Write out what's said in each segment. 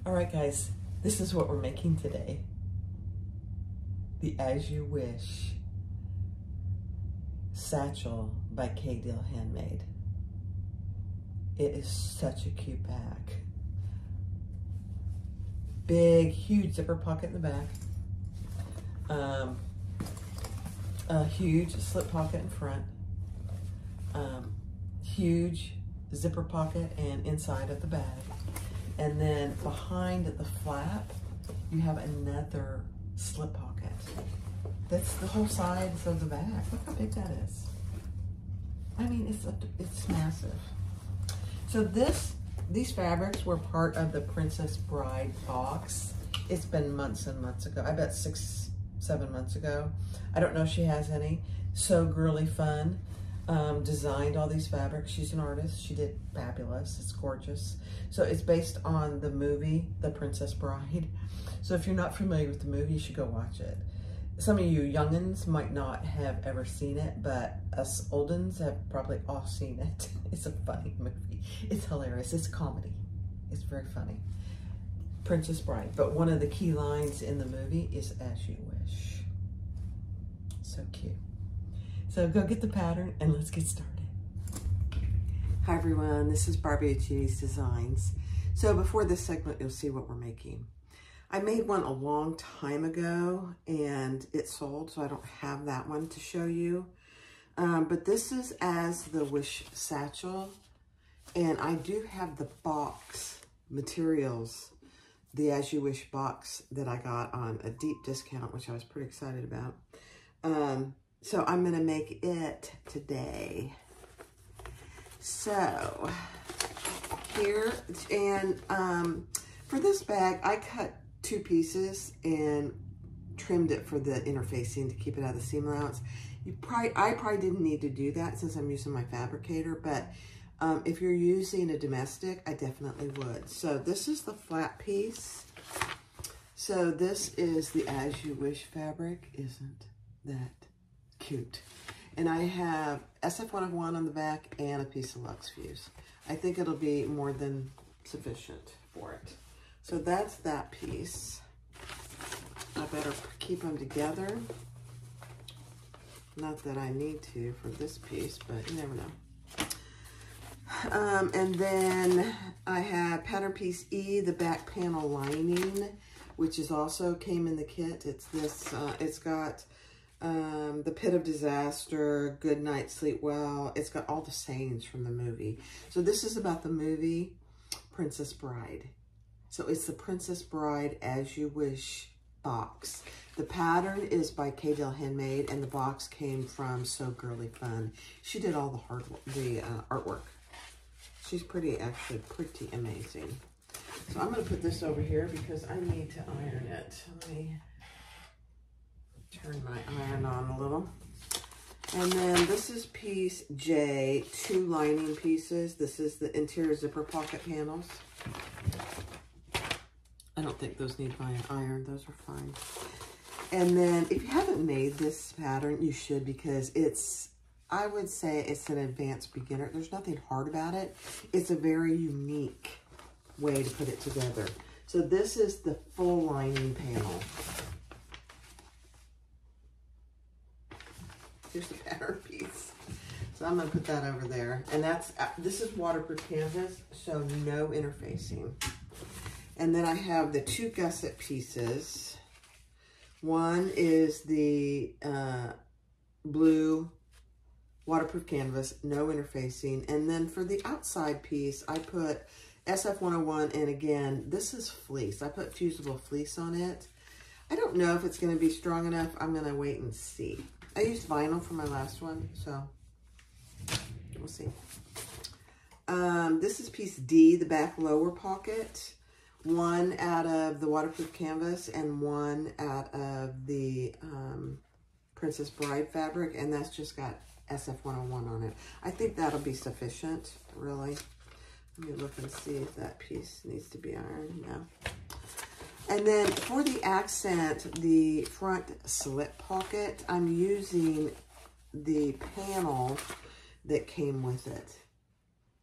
All right, guys, this is what we're making today. The As You Wish satchel by K-Deal Handmade. It is such a cute bag. Big, huge zipper pocket in the back. A huge slip pocket in front. Huge zipper pocket and inside of the bag. And then behind the flap, you have another slip pocket. That's the whole sides of the bag. Look how big that is. I mean, it's massive. So these fabrics were part of the Princess Bride box. It's been months and months ago. I bet 6, 7 months ago. I don't know if she has any. So Girly Fun designed all these fabrics. She's an artist. She did fabulous. It's gorgeous. So it's based on the movie, The Princess Bride. So if you're not familiar with the movie, you should go watch it. Some of you youngins might not have ever seen it, but us oldins have probably all seen it. It's a funny movie. It's hilarious. It's comedy. It's very funny. Princess Bride. But one of the key lines in the movie is As You Wish. So cute. So go get the pattern and let's get started. Hi everyone, this is Barbie at Jeannie's Designs. So before this segment, you'll see what we're making. I made one a long time ago and it sold, so I don't have that one to show you. But this is As the Wish satchel, and I do have the box materials, the As You Wish box that I got on a deep discount, which I was pretty excited about. So I'm gonna make it today. So here, and for this bag, I cut 2 pieces and trimmed it for the interfacing to keep it out of the seam allowance. I probably didn't need to do that since I'm using my fabricator, but if you're using a domestic, I definitely would. So this is the flat piece. So this is the As You Wish fabric. Isn't that cute? And I have SF101 on the back and a piece of Luxe Fuse. I think it'll be more than sufficient for it. So that's that piece. I better keep them together. Not that I need to for this piece, but you never know. And then I have pattern piece E, the back panel lining, which is also came in the kit. It's this, it's got the Pit of Disaster, Good Night, Sleep Well. It's got all the sayings from the movie. So this is about the movie Princess Bride. So it's the Princess Bride As You Wish box. The pattern is by K-Deal Handmade, and the box came from So Girly Fun. She did all the artwork. She's actually pretty amazing. So I'm going to put this over here because I need to iron it. Let me turn my iron on a little. And then this is piece J, 2 lining pieces. This is the interior zipper pocket panels. I don't think those need my iron. Those are fine. And then if you haven't made this pattern, you should, because I would say it's an advanced beginner. There's nothing hard about it. It's a very unique way to put it together. So this is the full lining panel. Here's the pattern piece. So I'm gonna put that over there. And this is waterproof canvas, so no interfacing. And then I have the 2 gusset pieces. One is the blue waterproof canvas, no interfacing. And then for the outside piece, I put SF101, and again, this is fleece. I put fusible fleece on it. I don't know if it's gonna be strong enough. I'm gonna wait and see. I used vinyl for my last one, so we'll see. This is piece D, the back lower pocket. 1 out of the waterproof canvas and 1 out of the Princess Bride fabric, and that's just got SF101 on it. I think that'll be sufficient, really. Let me look and see if that piece needs to be ironed. No. And then for the accent, the front slip pocket, I'm using the panel that came with it.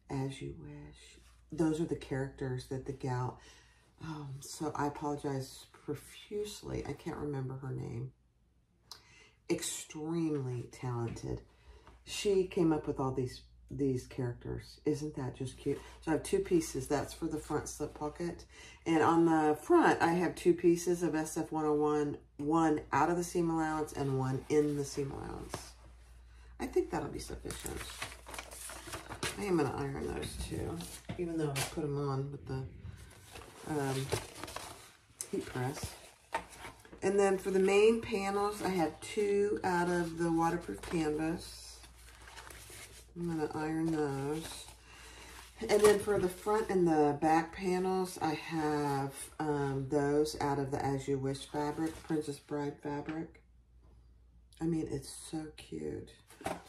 As You Wish. Those are the characters that the gal So I apologize profusely. I can't remember her name. Extremely talented. She came up with all these characters. Isn't that just cute? So I have 2 pieces. That's for the front slip pocket. And on the front, I have 2 pieces of SF101, one out of the seam allowance and one in the seam allowance. I think that'll be sufficient. I am going to iron those too, even though I put them on with the heat press. And then for the main panels, I have 2 out of the waterproof canvas. I'm going to iron those. And then for the front and the back panels, I have those out of the As You Wish fabric, Princess Bride fabric. I mean, it's so cute.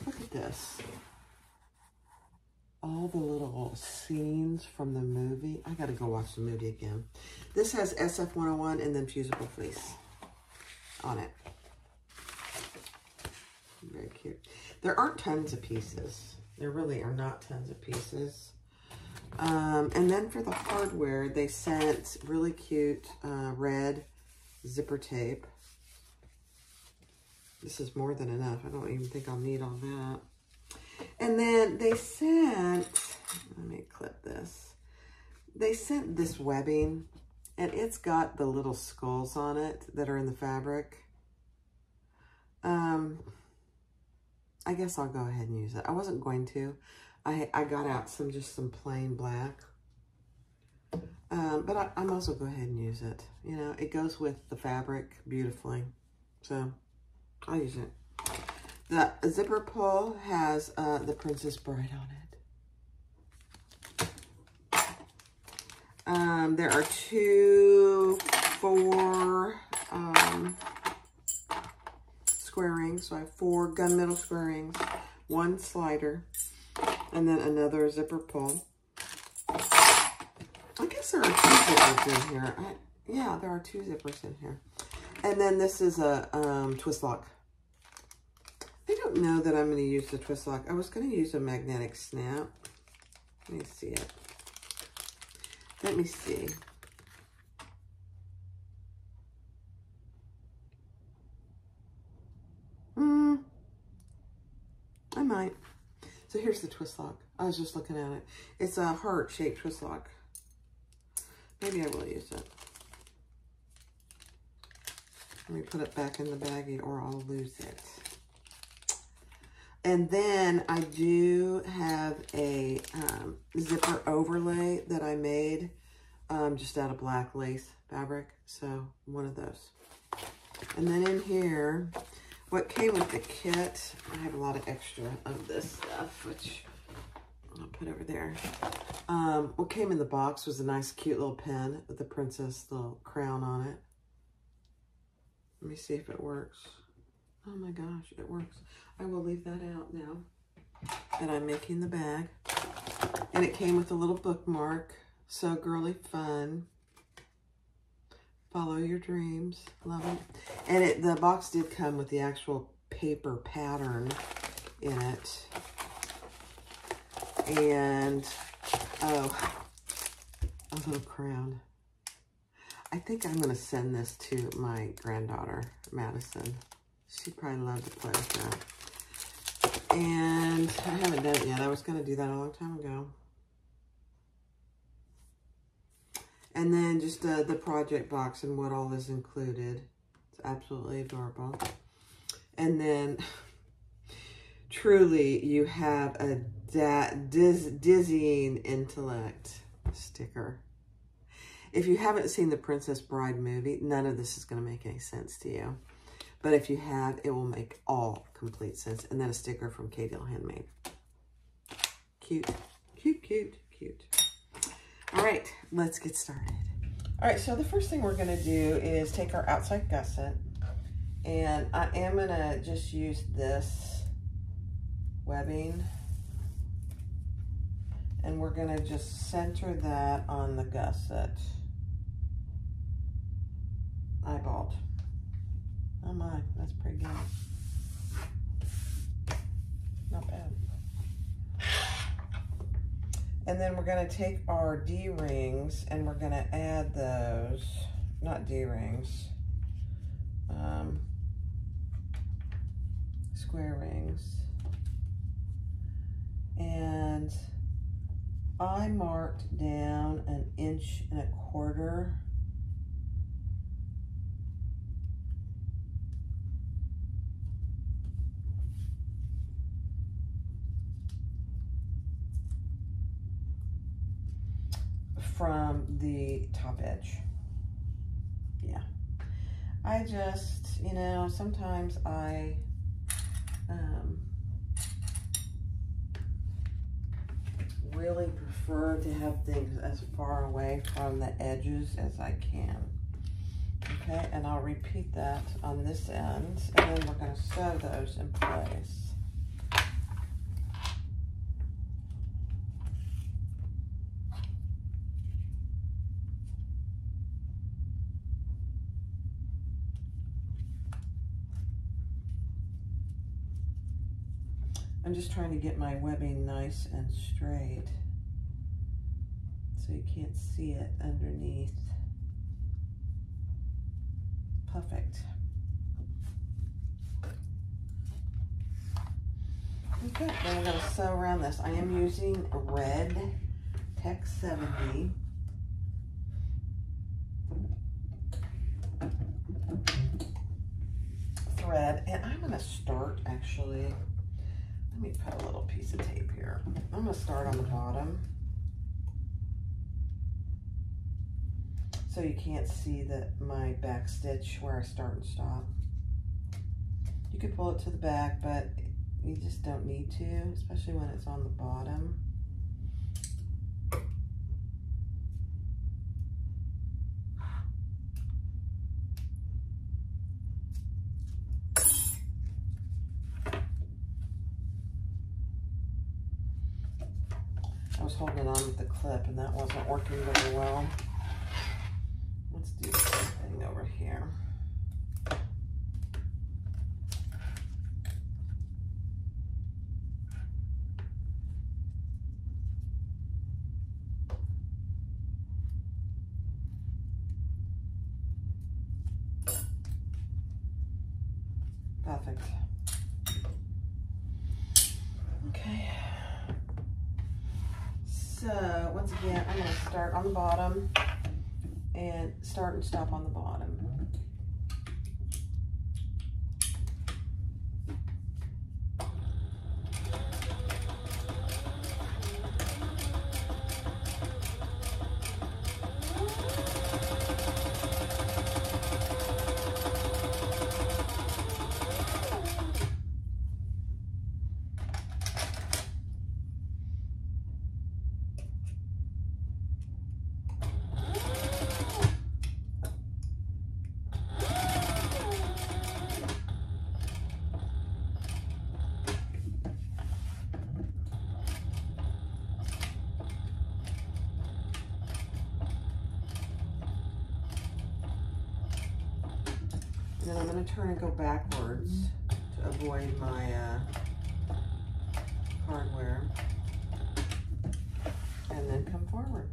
Look at this. All the little scenes from the movie. I gotta go watch the movie again. This has SF101 and then fusible fleece on it. Very cute. There aren't tons of pieces. There really are not tons of pieces. And then for the hardware, they sent really cute red zipper tape. This is more than enough. I don't even think I'll need all that. And then they sent, let me clip this. They sent this webbing, and it's got the little skulls on it that are in the fabric. I guess I'll go ahead and use it. I wasn't going to. I got out just some plain black. But I might as well go ahead and use it. You know, it goes with the fabric beautifully. So I'll use it. The zipper pull has the Princess Bride on it. There are 2 4 square rings. So I have 4 gunmetal square rings, 1 slider, and then another zipper pull. I guess there are 2 zippers in here. Yeah, there are 2 zippers in here. And then this is a twist lock. I don't know that I'm going to use the twist lock. I was going to use a magnetic snap. Let me see it. Let me see. I might. So here's the twist lock. I was just looking at it. It's a heart-shaped twist lock. Maybe I will use it. Let me put it back in the baggie or I'll lose it. And then I do have a zipper overlay that I made just out of black lace fabric. So one of those. And then in here, what came with the kit, I have a lot of extra of this stuff, which I'll put over there. What came in the box was a nice cute little pen with the princess little crown on it. Let me see if it works. Oh my gosh, it works. I will leave that out now that I'm making the bag. And it came with a little bookmark. So girly fun. Follow your dreams. Love it. And the box did come with the actual paper pattern in it. And, oh, a little crown. I think I'm going to send this to my granddaughter, Madison. She'd probably love to play with that. And I haven't done it yet. I was going to do that a long time ago. And then just the project box and what all is included. It's absolutely adorable. And then, truly, you have a dizzying intellect sticker. If you haven't seen the Princess Bride movie, none of this is going to make any sense to you. But if you have, it will make all complete sense. And then a sticker from K-Deal Handmade. Cute, cute, cute, cute. All right, let's get started. All right, so the first thing we're going to do is take our outside gusset. And I am going to just use this webbing. And we're going to just center that on the gusset. Eyeballed. Oh my, that's pretty good. Not bad. And then we're going to take our D-rings and we're going to add those, not D-rings, square rings. And I marked down 1.25 inches. From the top edge. Yeah. I just, you know, sometimes I really prefer to have things as far away from the edges as I can. Okay, and I'll repeat that on this end, and then we're going to sew those in place. I'm just trying to get my webbing nice and straight so you can't see it underneath. Perfect. Okay, then I'm going to sew around this. I am using red Tech 70. Thread, and I'm going to start actually. Let me put a little piece of tape here. I'm going to start on the bottom so you can't see my back stitch where I start and stop. You could pull it to the back, but you just don't need to, especially when it's on the bottom. I was holding on with the clip and that wasn't working very well. Let's do the same thing over here. Perfect. Okay. So once again, I'm going to start on the bottom and start and stop on the bottom. Then I'm going to turn and go backwards to avoid my hardware, and then come forward.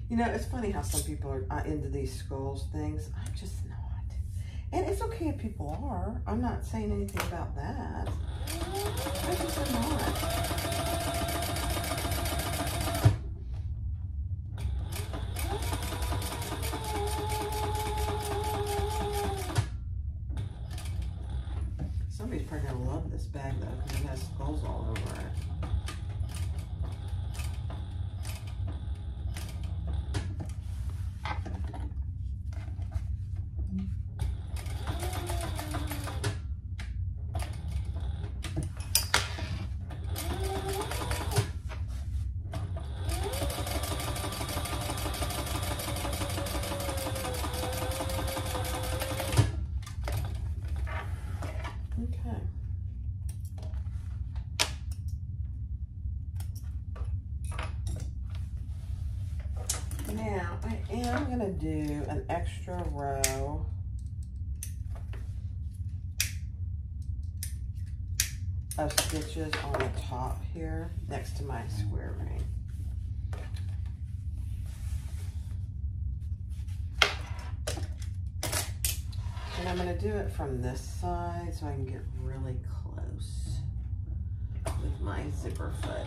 You know, it's funny how some people are into these skulls things. I'm just not. And it's okay if people are. I'm not saying anything about that. I just am not. Somebody's probably gonna love this bag though, because it has skulls all over it. Now, I am going to do an extra row of stitches on the top here next to my square ring. And I'm going to do it from this side so I can get really close with my zipper foot.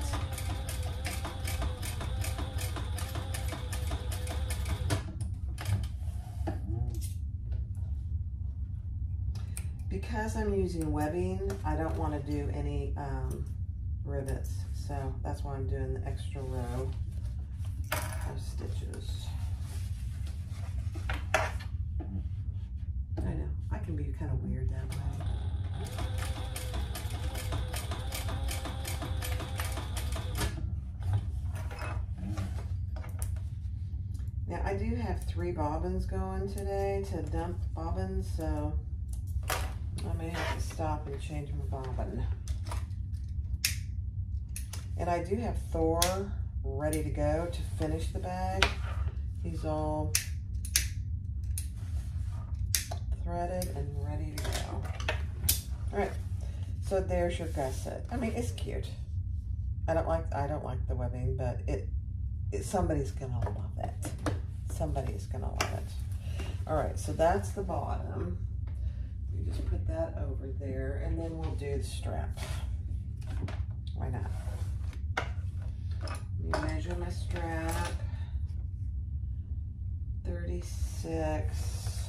Because I'm using webbing, I don't want to do any rivets, so that's why I'm doing the extra row of stitches. I know, I can be kind of weird that way. Now I do have 3 bobbins going today to dump bobbins, so I may have to stop and change my bobbin. And I do have Thor ready to go to finish the bag. He's all threaded and ready to go. All right, so there's your gusset. I mean, it's cute. I don't like the webbing, but somebody's gonna love it. Somebody's gonna love it. All right, so that's the bottom. You just put that over there, and then we'll do the strap. Why not? Let me measure my strap. 36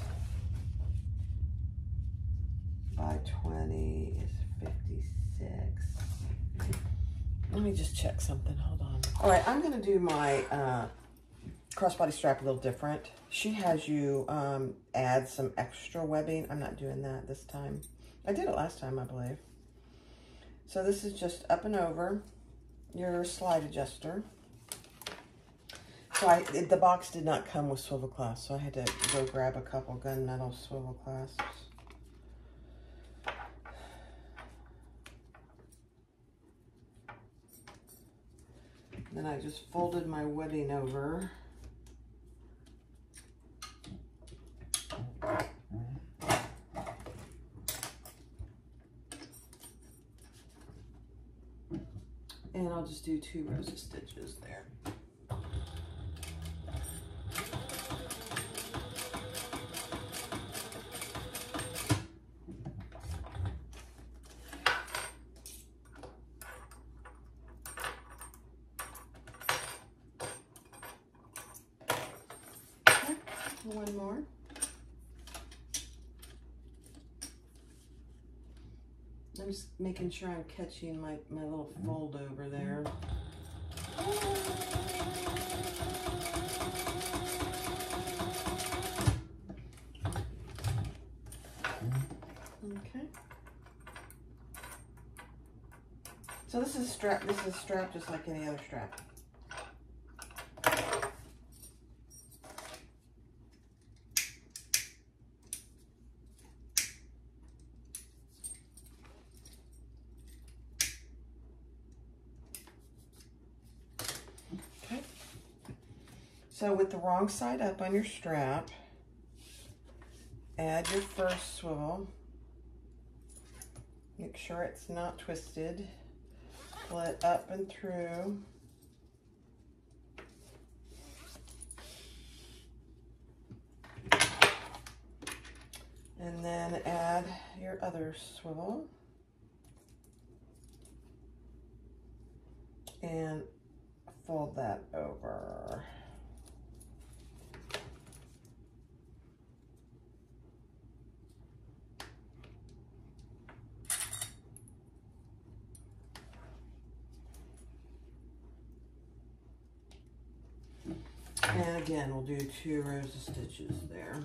by 20 is 56. Let me just check something, hold on. All right, I'm gonna do my crossbody strap a little different. She has you add some extra webbing. I'm not doing that this time. I did it last time, I believe. So this is just up and over your slide adjuster. So the box did not come with swivel clasps, so I had to go grab a couple gunmetal swivel clasps. Then I just folded my webbing over. And I'll just do 2 rows of stitches there. Okay, one more. I'm just making sure I'm catching my little fold over there. Okay. So this is strapped just like any other strap. So with the wrong side up on your strap, add your first swivel. Make sure it's not twisted. Pull it up and through. And then add your other swivel. And fold that over. And again, we'll do 2 rows of stitches there.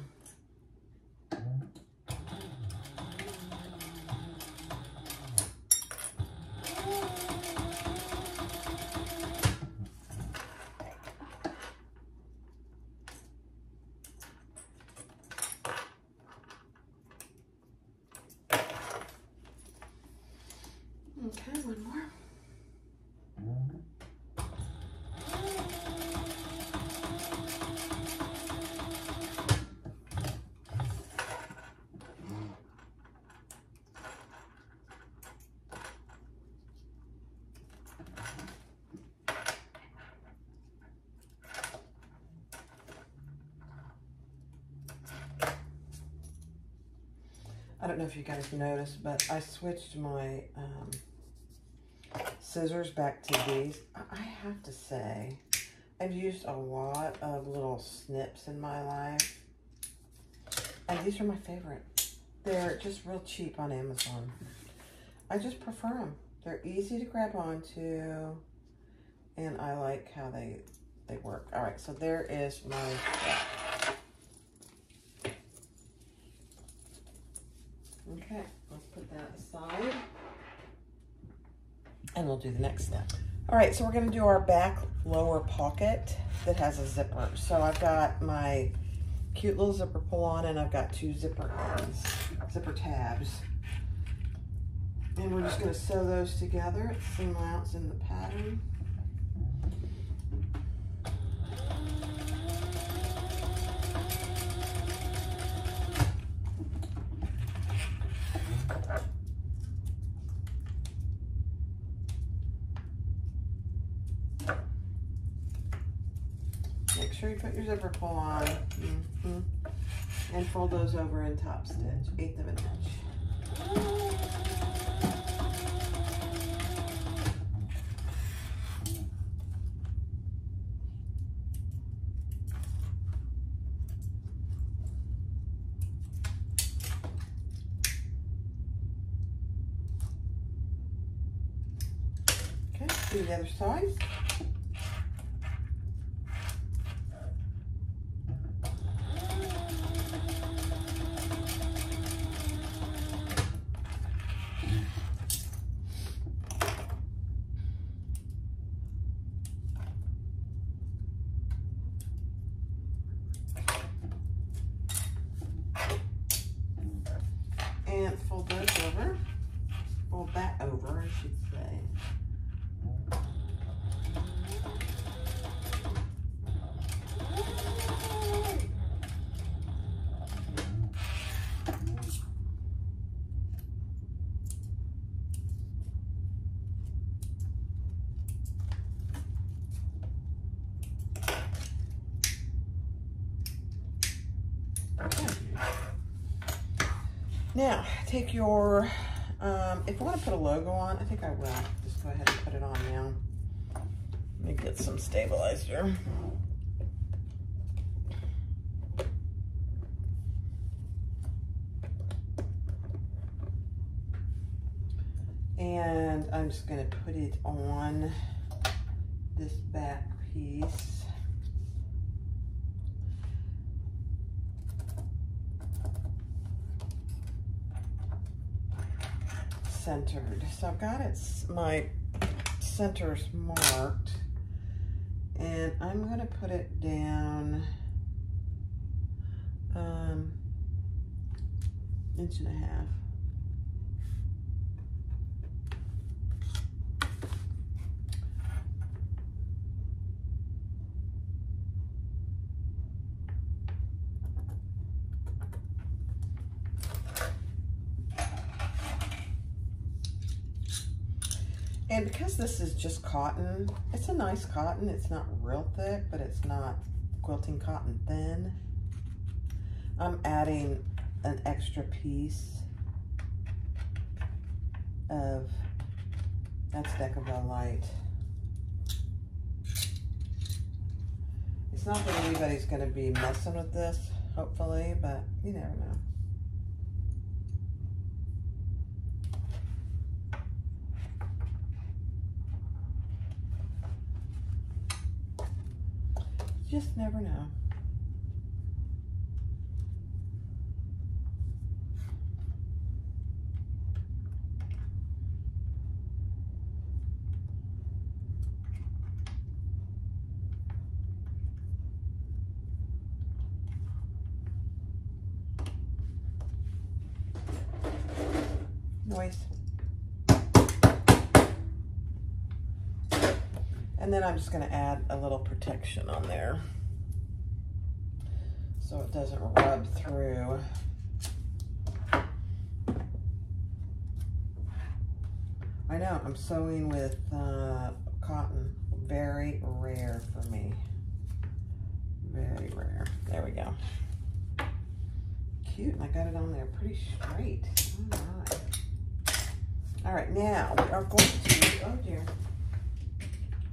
Okay, one more. don't know if you guys noticed, but I switched my scissors back to these. I have to say, I've used a lot of little snips in my life, and these are my favorite. They're just real cheap on Amazon. I just prefer them. They're easy to grab onto, and I like how they work. All right, so there is my step. Okay, let's put that aside, and we'll do the next step. All right, so we're gonna do our back lower pocket that has a zipper. So I've got my cute little zipper pull-on, and I've got 2 zipper ends, zipper tabs. And we're just going to sew those together at the same amounts in the pattern. Make sure you put your zipper pull on. And fold those over in top stitch, 1/8 of an inch. Okay, do the other side. And fold those over, fold that over, I should say. Now, take your, if I want to put a logo on, I think I will. Just go ahead and put it on now. Let me get some stabilizer. And I'm just going to put it on this back piece. Centered. So I've got it, my centers marked, and I'm going to put it down 1.5 inches. And because this is just cotton, it's a nice cotton. It's not real thick, but it's not quilting cotton thin. I'm adding an extra piece of, that's Decavelle Light. It's not that anybody's gonna be messing with this, hopefully, but you never know. Just never know. Noise. And then I'm just going to add a little protection on there so it doesn't rub through. I know, I'm sewing with cotton. Very rare for me. Very rare. There we go. cute, and I got it on there pretty straight. All right. All right, now we are going to, oh dear.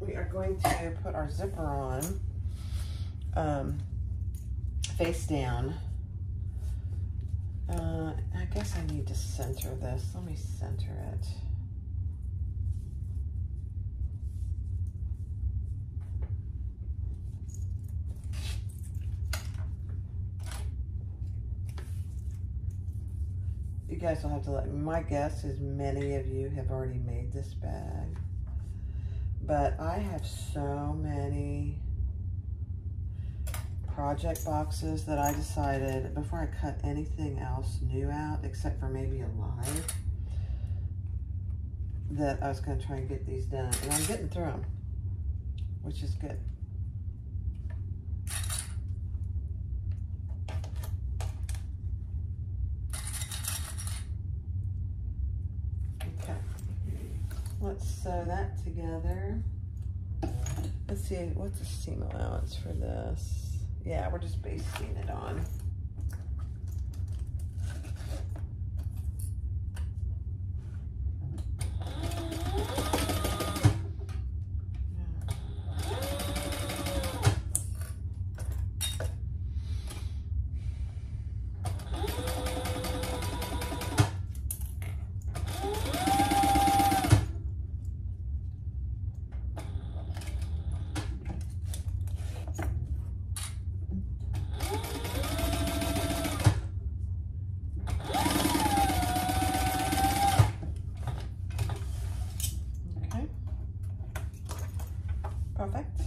We are going to put our zipper on face down. I guess I need to center this. Let me center it. You guys will have to let me. My guess is many of you have already made this bag, but I have so many project boxes that I decided before I cut anything else new out, except for maybe a line, that I was going to try and get these done. And I'm getting through them, which is good. Okay, let's sew that together. Let's see, what's the seam allowance for this? Yeah, we're just basting it on. Perfect.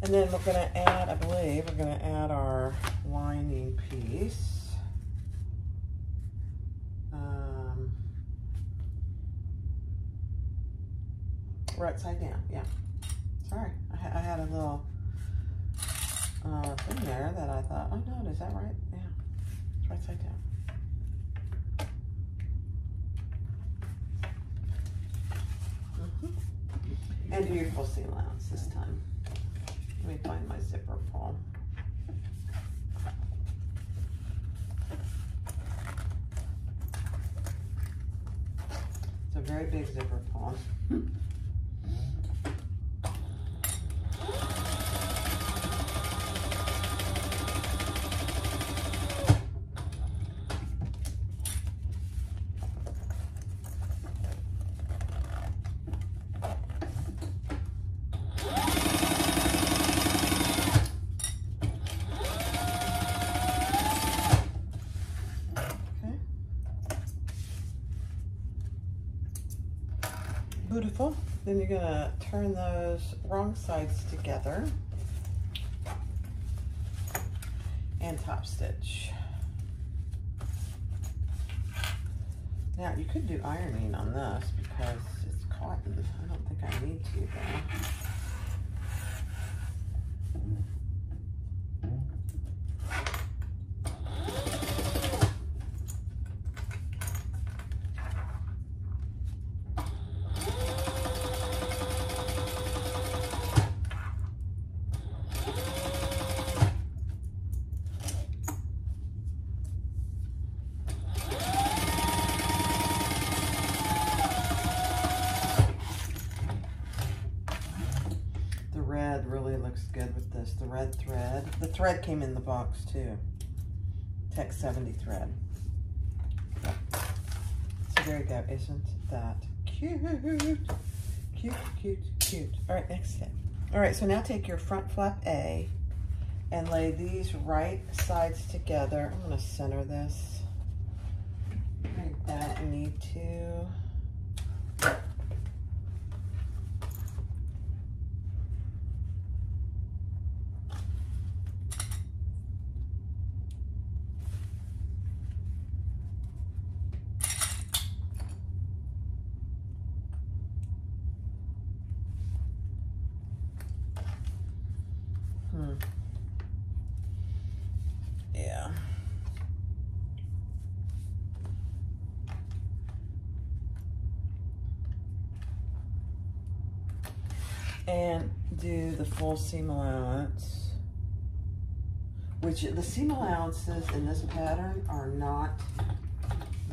And then we're going to add, I believe, we're going to add our lining piece. Right side down, yeah. Sorry, I had a little thing there that I thought, oh no, is that right? Yeah, it's right side down. And do your full seam allowance this time. Let me find my zipper pull. It's a very big zipper pull. Beautiful. Then you're gonna turn those wrong sides together and top stitch. Now you could do ironing on this because it's cotton. I don't think I need to though. Really looks good with this. The red thread. The thread came in the box too. Tech 70 thread. So there you go. Isn't that cute? Cute, cute, cute. All right, next step. All right, so now take your front flap A and lay these right sides together. I'm going to center this like that. I need to. Yeah. And do the full seam allowance which the seam allowances in this pattern are not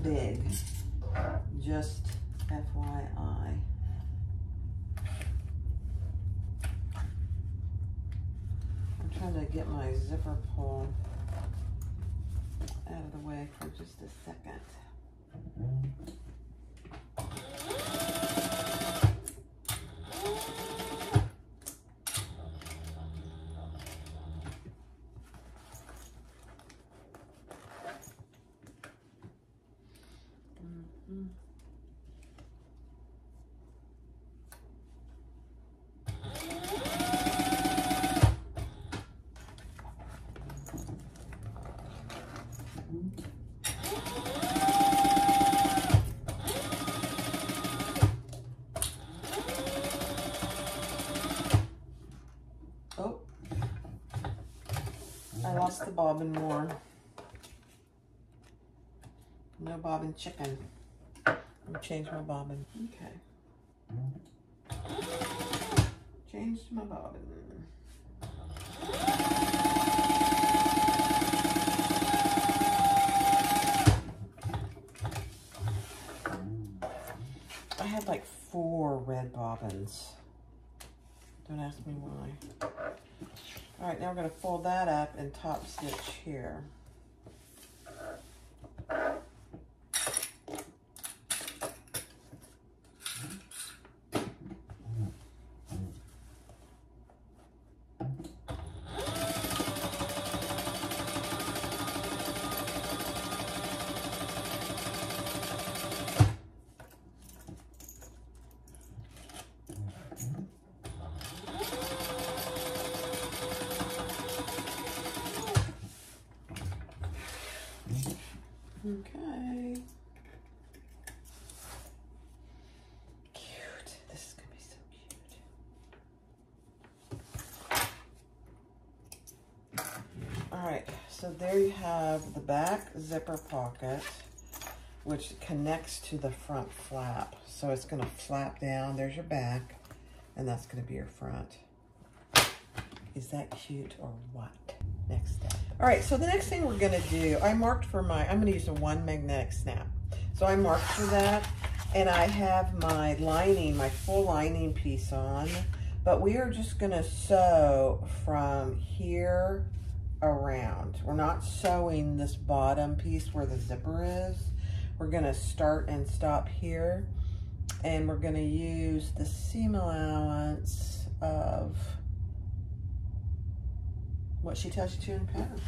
big, just FYI. I'm trying to get my zipper pull out of the way for just a second. Oh, I lost the bobbin more. No bobbin chicken. I'm gonna change my bobbin. Okay. Changed my bobbin. I had like 4 red bobbins. Don't ask me why. All right, now we're gonna fold that up and top stitch here. Okay. Cute. This is gonna be so cute. All right, so there you have the back zipper pocket, which connects to the front flap. So it's gonna flap down. There's your back, and that's gonna be your front. Is that cute or what? Next step. All right, so the next thing we're gonna do, I marked for I'm gonna use a 1 magnetic snap. So I marked for that, and I have my lining, my full lining piece on, but we are just gonna sew from here around. We're not sewing this bottom piece where the zipper is. We're gonna start and stop here, and we're gonna use the seam allowance of what she tells you to in the pattern.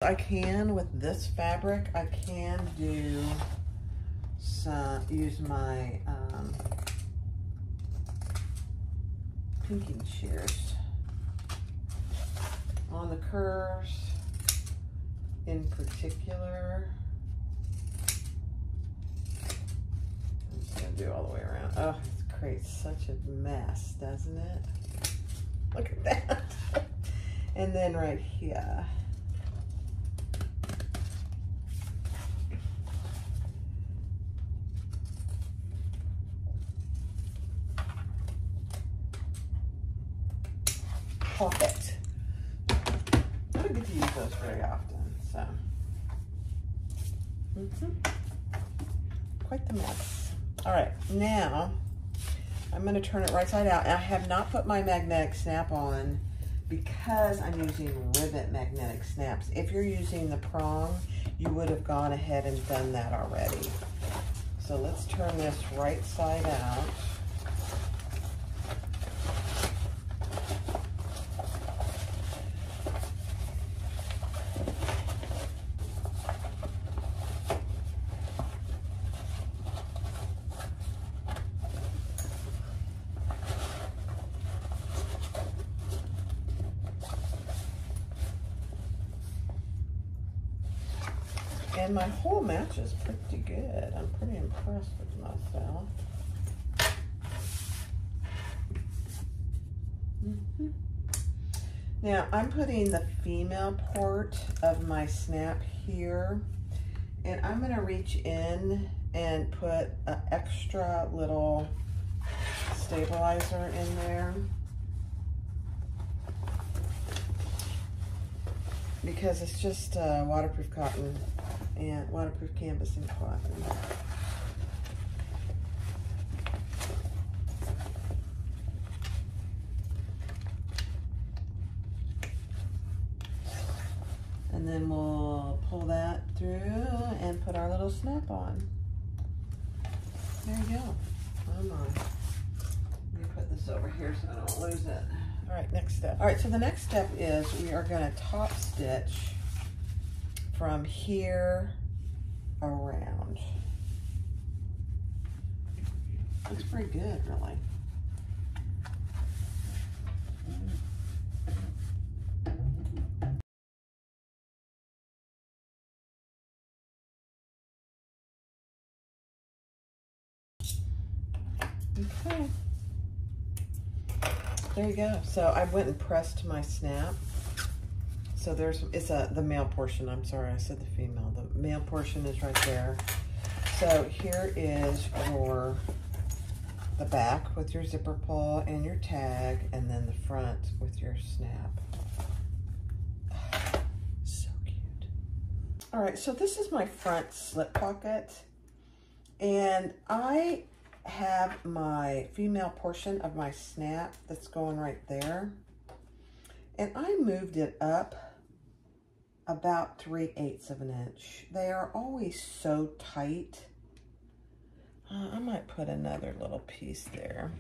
I can, with this fabric, I can do use my pinking shears on the curves in particular. I'm just gonna do all the way around. Oh, it creates such a mess, doesn't it? Look at that. And then right here. Pocket. I don't get to use those very often, so. Quite the mess. All right, now I'm going to turn it right side out. I have not put my magnetic snap on because I'm using rivet magnetic snaps. If you're using the prong, you would have gone ahead and done that already. So let's turn this right side out. And my hole matches pretty good. I'm pretty impressed with myself. Now I'm putting the female port of my snap here, And I'm gonna reach in and put an extra little stabilizer in there because it's just waterproof cotton and waterproof canvas and cotton. And then we'll pull that through and put our little snap on. There you go. Come on. Let me put this over here so I don't lose it. All right, next step. All right, so the next step is we are going to top stitch from here around. Looks pretty good, really. Okay. There you go. So I went and pressed my snap. So the male portion. I'm sorry, I said the female. The male portion is right there. So here is the back with your zipper pull and your tag, and then the front with your snap. So cute. All right, so this is my front slip pocket, and I have my female portion of my snap that's going right there, and I moved it up about 3/8 of an inch. They are always so tight. I might put another little piece there.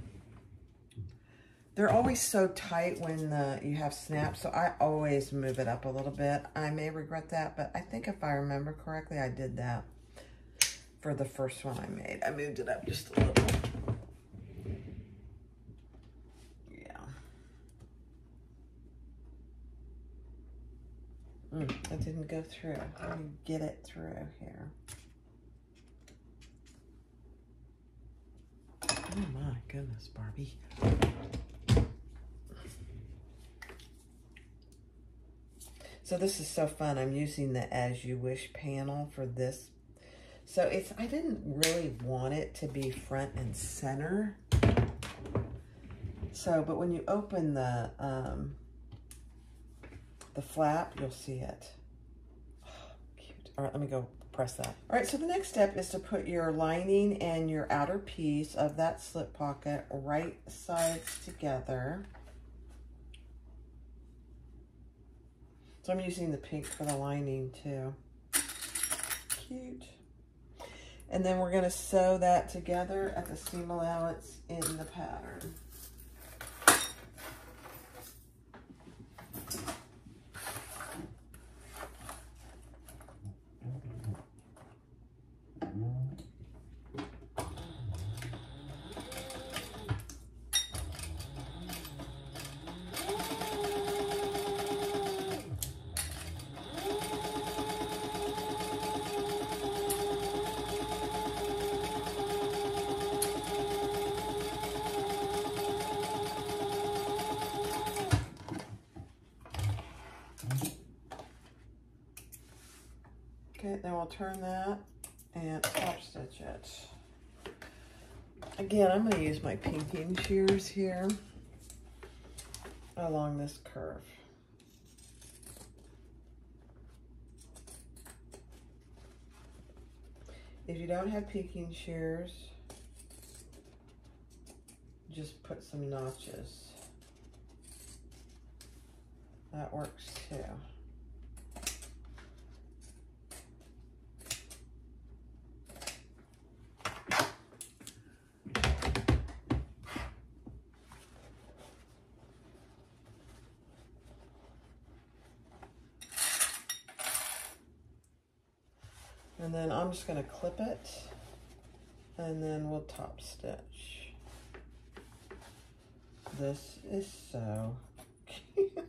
They're always so tight when you have snaps, so I always move it up a little bit. I may regret that, but I think if I remember correctly, I did that for the first one I made. I moved it up just a little. Yeah. That didn't go through. Let me get it through here. Oh my goodness, Barbie. So this is so fun. I'm using the As You Wish panel for this. So I didn't really want it to be front and center. So, but when you open the flap, you'll see it. Oh, cute. All right, let me go press that. All right, so the next step is to put your lining and your outer piece of that slip pocket right sides together. So I'm using the pink for the lining too. Cute. And then we're going to sew that together at the seam allowance in the pattern. Okay, then we'll turn that and top stitch it. Again, I'm going to use my pinking shears here along this curve. If you don't have pinking shears, just put some notches. That works too. And then I'm just going to clip it, and then we'll top stitch. This is so cute.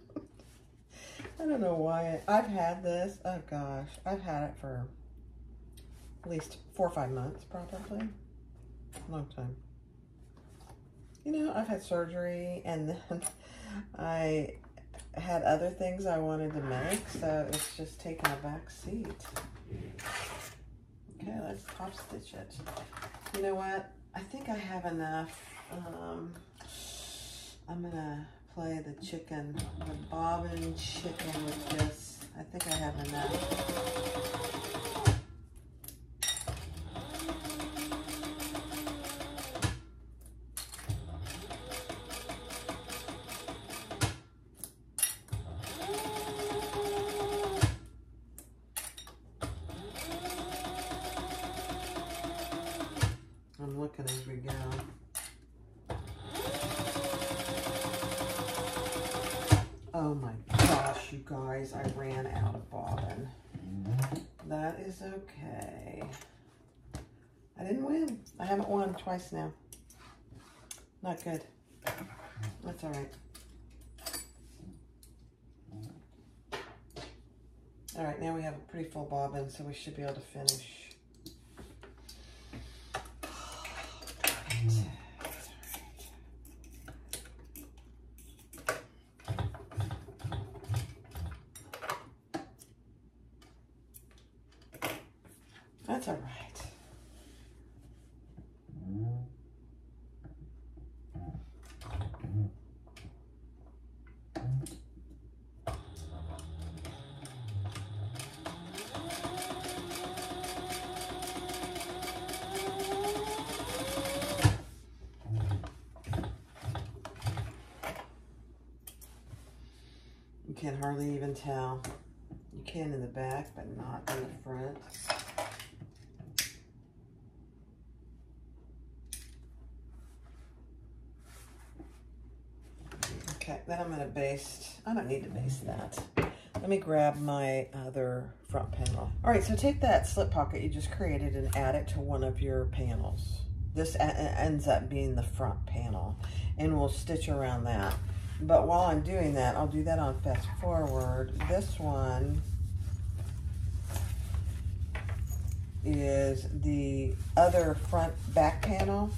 I don't know why. I've had this, oh gosh, I've had it for at least 4 or 5 months probably. Long time. You know, I've had surgery, and then I had other things I wanted to make, so it's just taken a back seat. Okay, let's top stitch it. You know what? I think I have enough. I'm gonna play the chicken, the bobbin chicken with this. I think I have enough. I'm looking as we go. Oh my gosh, you guys, I ran out of bobbin. That is okay. I didn't win. I haven't won twice now. Not good. That's all right. All right, now we have a pretty full bobbin, so we should be able to finish. That's all right. You can hardly even tell. You can in the back, but not in the front. Okay, then I'm gonna baste. I don't need to baste that. Let me grab my other front panel. All right, so take that slip pocket you just created and add it to one of your panels. This ends up being the front panel, and we'll stitch around that. But while I'm doing that, I'll do that on fast forward. This one is the other front back panel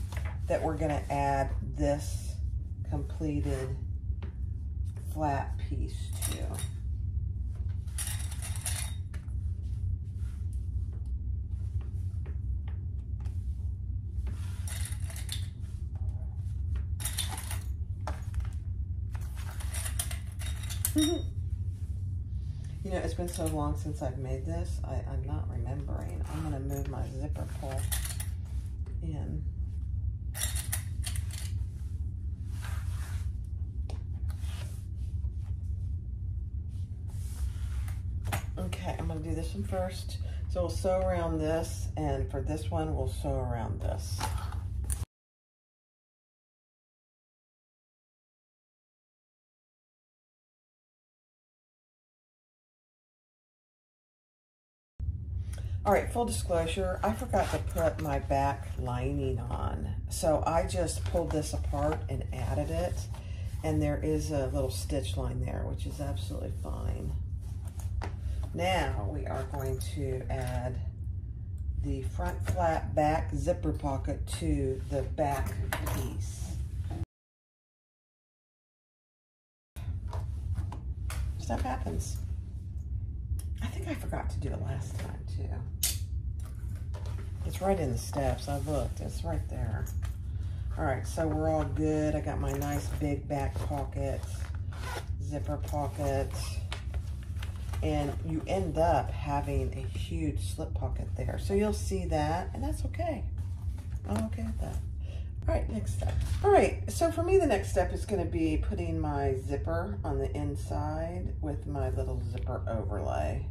that we're gonna add this completed flat piece to. You know, it's been so long since I've made this, I'm not remembering. I'm gonna move my zipper pull in. Okay, I'm gonna do this one first. So we'll sew around this, and for this one, we'll sew around this. All right, full disclosure, I forgot to put my back lining on. So I just pulled this apart and added it. And there is a little stitch line there, which is absolutely fine. Now we are going to add the front flat back zipper pocket to the back piece. Stuff happens. I think I forgot to do it last time too. It's right in the steps. I looked. It's right there. All right, so we're all good. I got my nice big back pocket, zipper pocket, and you end up having a huge slip pocket there. So you'll see that, and that's okay. I'm okay with that. All right, next step. All right, so for me, the next step is gonna be putting my zipper on the inside with my little zipper overlay.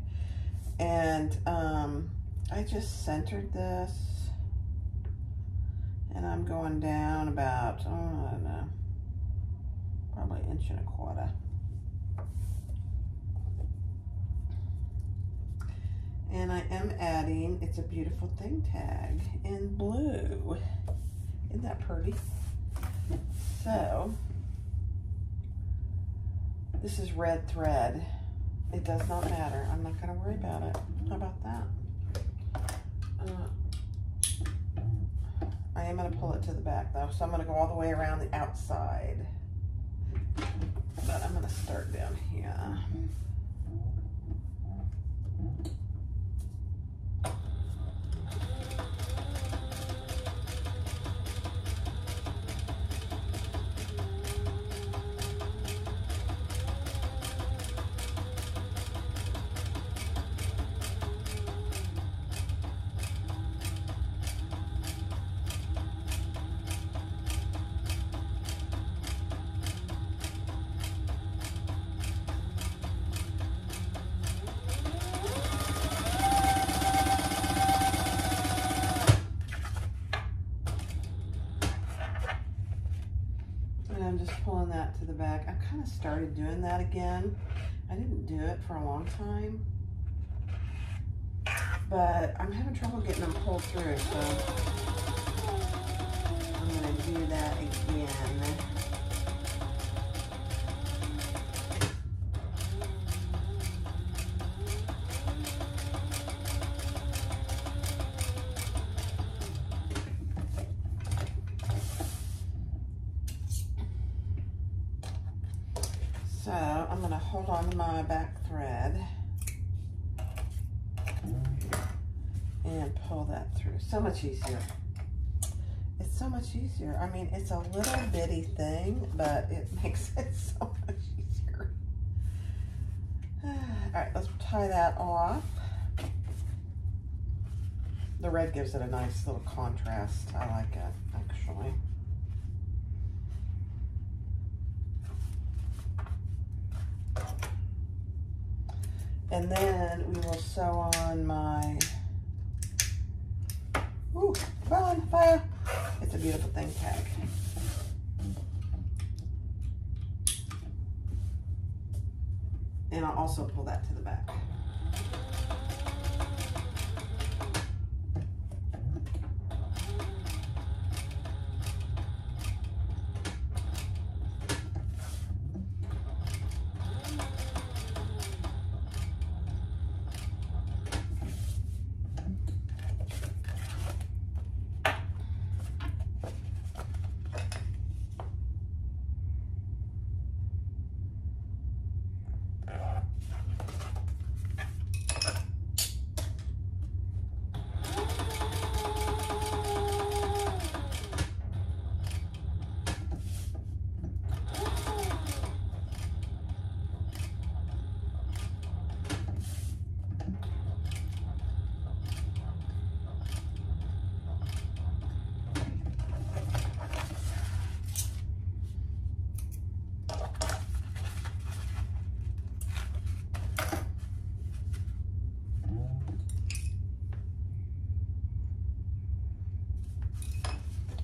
And I just centered this, and I'm going down about, I don't know, probably 1.25 inches. And I am adding It's a Beautiful Thing tag in blue. Isn't that pretty? So, this is red thread. It does not matter. I'm not gonna worry about it. How about that? I am gonna pull it to the back though, so I'm gonna go all the way around the outside. But I'm gonna start down here. kind of started doing that again. I didn't do it for a long time, but I'm having trouble getting them pulled through, so I'm going to do that again. So I'm going to hold on to my back thread and pull that through. So much easier. It's so much easier. I mean, it's a little bitty thing, but it makes it so much easier. All right, let's tie that off. The red gives it a nice little contrast. I like it, actually. And then we will sew on my, ooh, fire. It's a beautiful thing tag. And I'll also pull that to the back.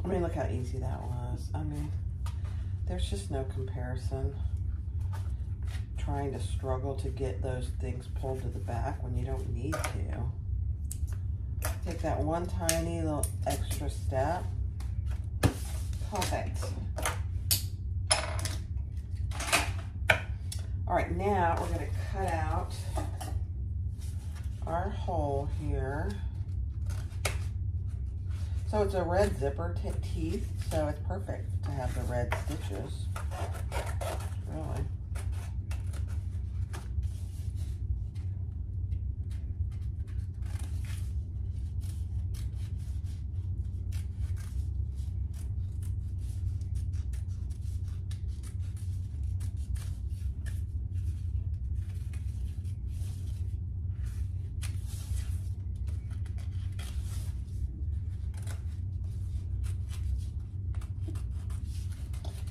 I mean, look how easy that was. I mean, there's just no comparison. Trying to struggle to get those things pulled to the back when you don't need to. Take that one tiny little extra step. Perfect. All right, now we're going to cut out our hole here. So it's a red zipper teeth, so it's perfect to have the red stitches, really.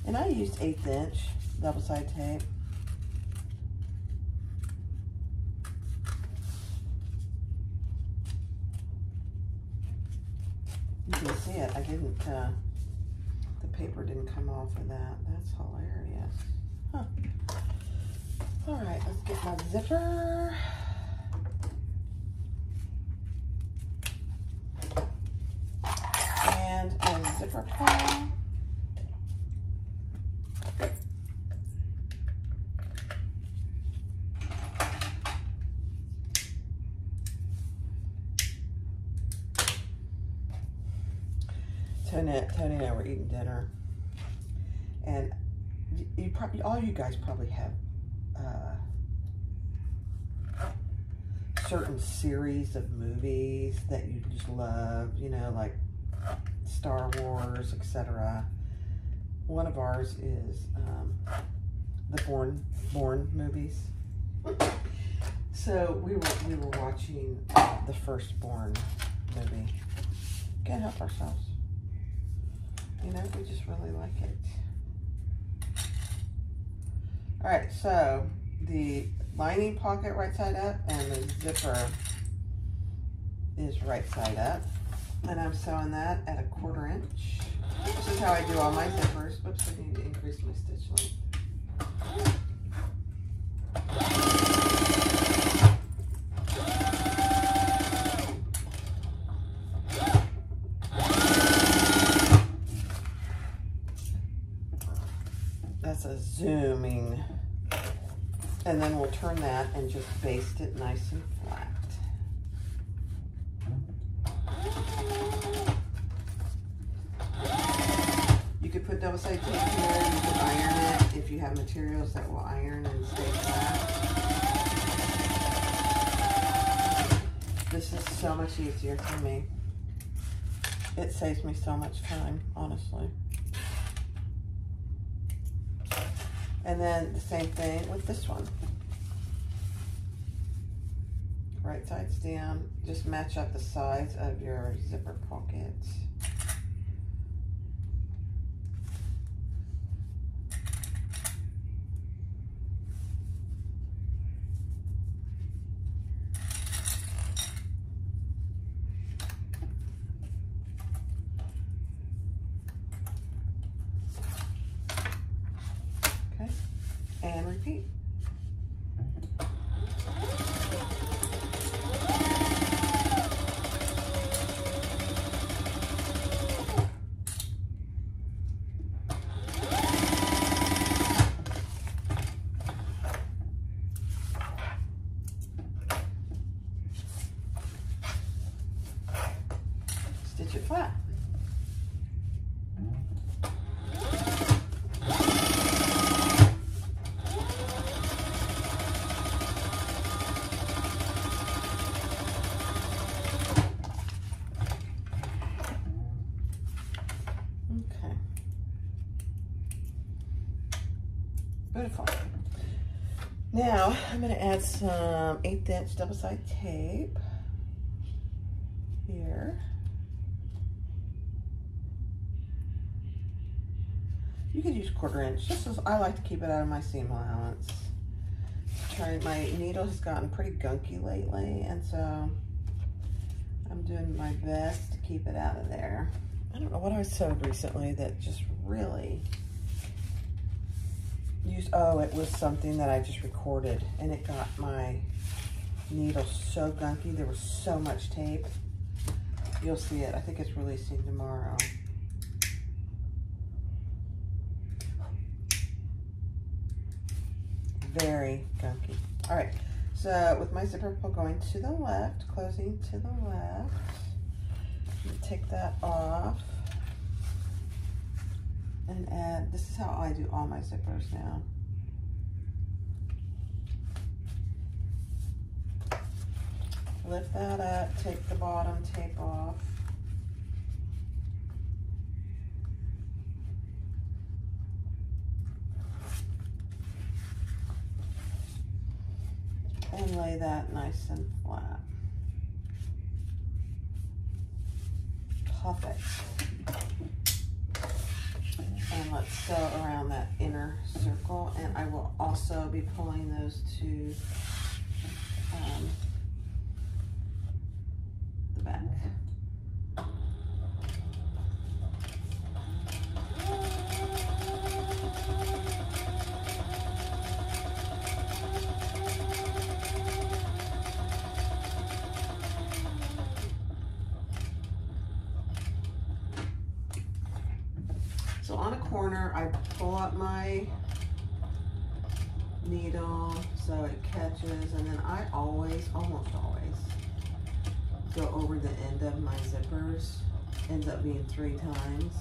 And I used 1/8 inch double side tape. You can see it. I didn't, the paper didn't come off of that. That's hilarious. Huh. All right, let's get my zipper. And a zipper pull. Tony and I were eating dinner, and you probably, all you guys probably have certain series of movies that you just love, you know, like Star Wars, etc. One of ours is the Bourne movies. So we were watching the first Bourne movie. Can't help ourselves. You know, we just really like it. All right, so the lining pocket right side up and the zipper is right side up. And I'm sewing that at 1/4 inch. This is how I do all my zippers. Whoops, I need to increase my stitch length. That's a zooming. And then we'll turn that and just baste it nice and flat. You could put double-sided tape here, you could iron it if you have materials that will iron and stay flat. This is so much easier for me. It saves me so much time, honestly. And then the same thing with this one. Right sides down, just match up the sides of your zipper pockets. Okay, and repeat. Stitch it flat. Okay. Beautiful. Now I'm going to add some 1/8 inch double-sided tape here. You could use 1/4 inch, just as I like to keep it out of my seam allowance. My needle has gotten pretty gunky lately, and so I'm doing my best to keep it out of there. I don't know what I sewed recently that just really used, oh, it was something that I just recorded, and it got my needle so gunky. There was so much tape. You'll see it. I think it's releasing tomorrow. Very gunky. All right, so with my zipper pull going to the left, closing to the left, take that off and add, this is how I do all my zippers now. Lift that up, take the bottom tape off. And lay that nice and flat. Perfect. And let's sew around that inner circle, and I will also be pulling those to the back. So on a corner, I pull up my needle so it catches, and then I always, almost always, go over the end of my zippers. Ends up being 3 times.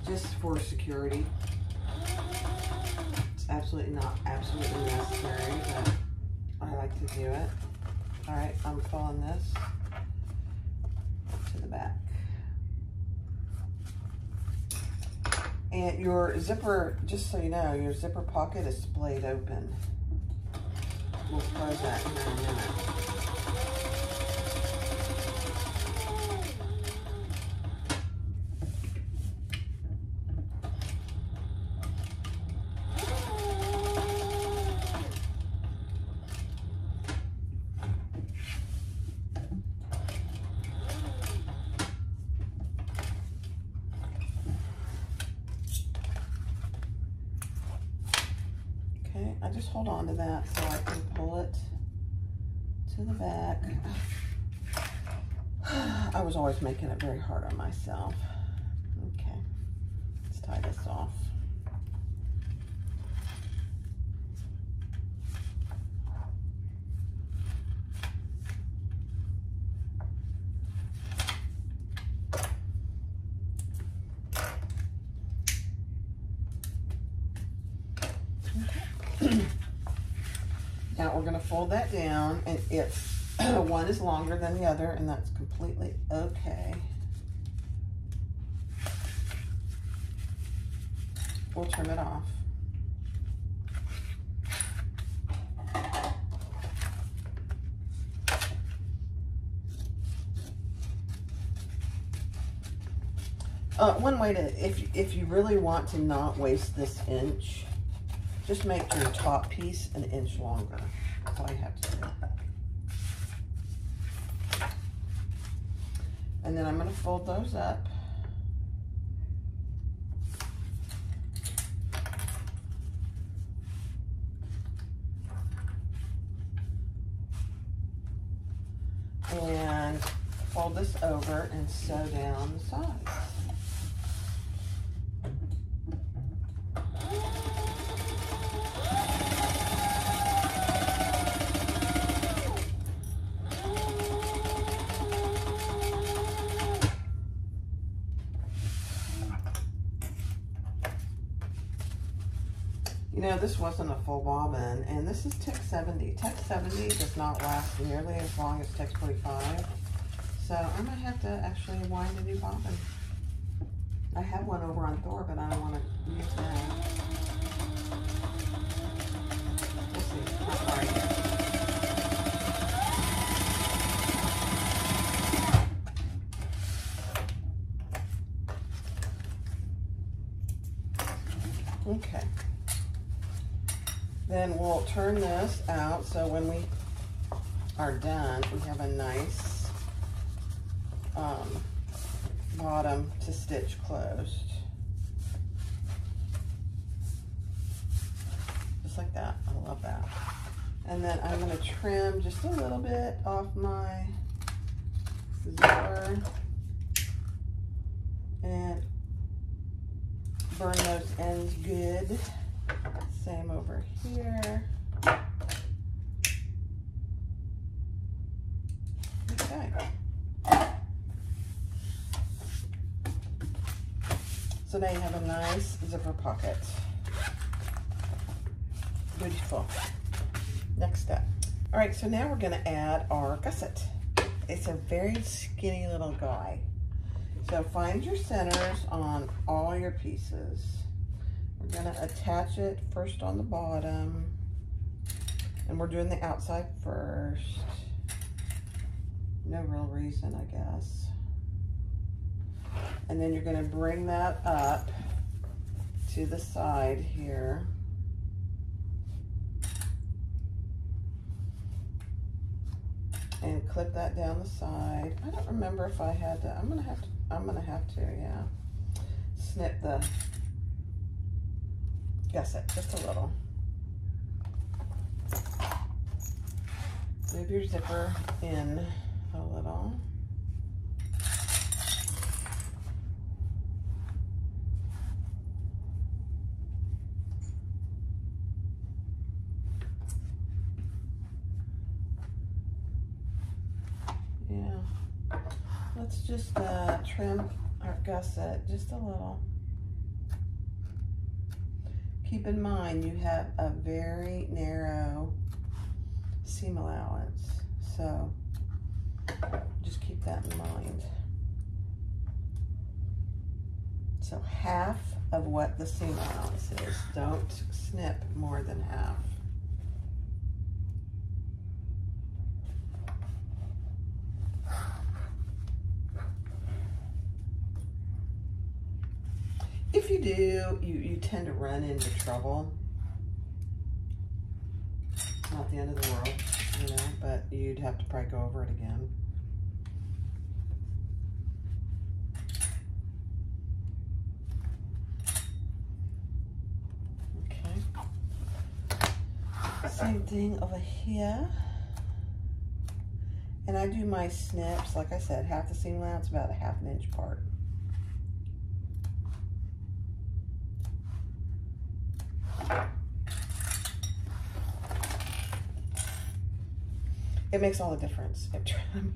Just for security. It's absolutely not absolutely necessary, but I like to do it. All right, I'm pulling this to the back. And your zipper, just so you know, your zipper pocket is splayed open. We'll close that in a minute. Okay, I just hold on to that so I can pull it to the back. I was always making it very hard on myself. Okay, let's tie this off. Now we're going to fold that down, and it's one is longer than the other, and that's completely okay. We'll trim it off. One way to, if you really want to not waste this inch, just make your top piece an inch longer. That's all you have to do. And then I'm going to fold those up. And fold this over and sew down the sides. You know, this wasn't a full bobbin, and this is Tex 70. Tex 70 does not last nearly as long as Tex 45, so I might have to actually wind a new bobbin. I have one over on Thor, but I don't want to use that. We'll see. Okay. Then we'll turn this out so when we are done, we have a nice bottom to stitch closed. Just like that. I love that. And then I'm going to trim just a little bit off my zipper and burn those ends good. Same over here. Okay. So now you have a nice zipper pocket. Beautiful. Next step. All right, so now we're going to add our gusset. It's a very skinny little guy. So find your centers on all your pieces. We're going to attach it first on the bottom, and we're doing the outside first. No real reason, I guess. And then you're going to bring that up to the side here. And clip that down the side. I don't remember if I had to. I'm gonna have to, yeah. Snip the gusset just a little. Move your zipper in a little. Yeah. Let's just trim our gusset just a little. Keep in mind you have a very narrow seam allowance, so just keep that in mind. So half of what the seam allowance is. Don't snip more than half. If you do, you tend to run into trouble. It's not the end of the world, you know, but you'd have to probably go over it again. Okay. Same thing over here. And I do my snips, like I said, half the seam allowance, about a ½ inch apart. It makes all the difference. I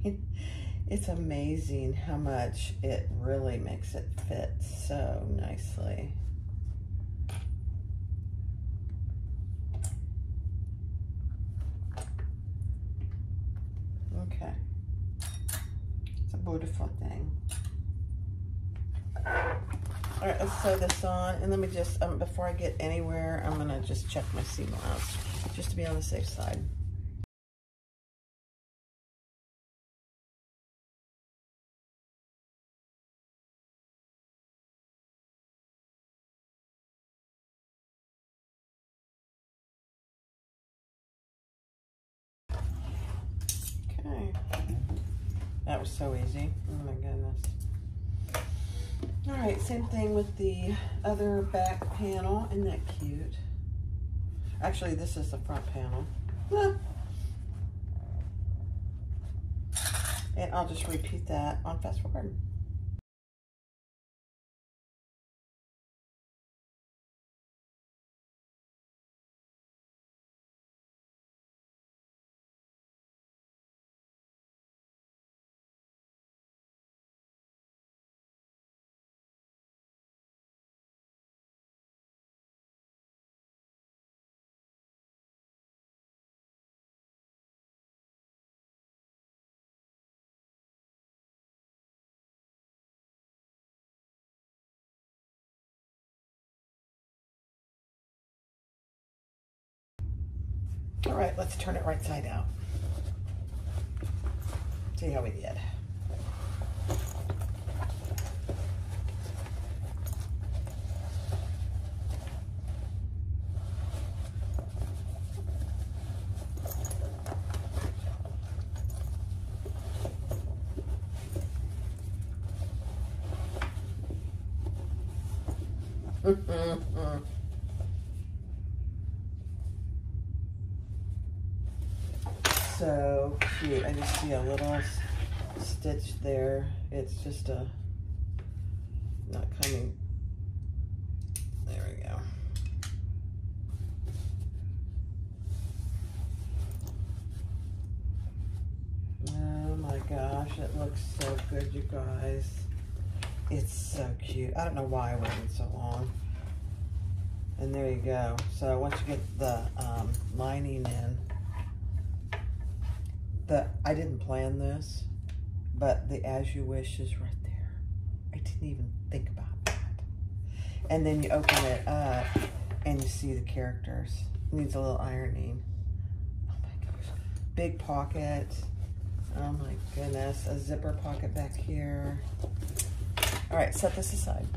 mean, it's amazing how much it really makes it fit so nicely. Okay. It's a beautiful thing. All right, let's sew this on, and let me just, before I get anywhere, I'm gonna just check my seam allowance, just to be on the safe side. Okay. That was so easy. Oh my goodness. All right, same thing with the other back panel. Isn't that cute? Actually, this is the front panel. Ah. And I'll just repeat that on fast forward. All right, let's turn it right side out. See how we did. So cute. I just see a little stitch there. It's just a not coming. There we go. Oh my gosh, it looks so good, you guys. It's so cute. I don't know why I waited so long. And there you go. So once you get the lining in, I didn't plan this, but the As You Wish is right there. I didn't even think about that. And then you open it up and you see the characters. It needs a little ironing. Oh my gosh. Big pocket. Oh my goodness. A zipper pocket back here. All right, set this aside.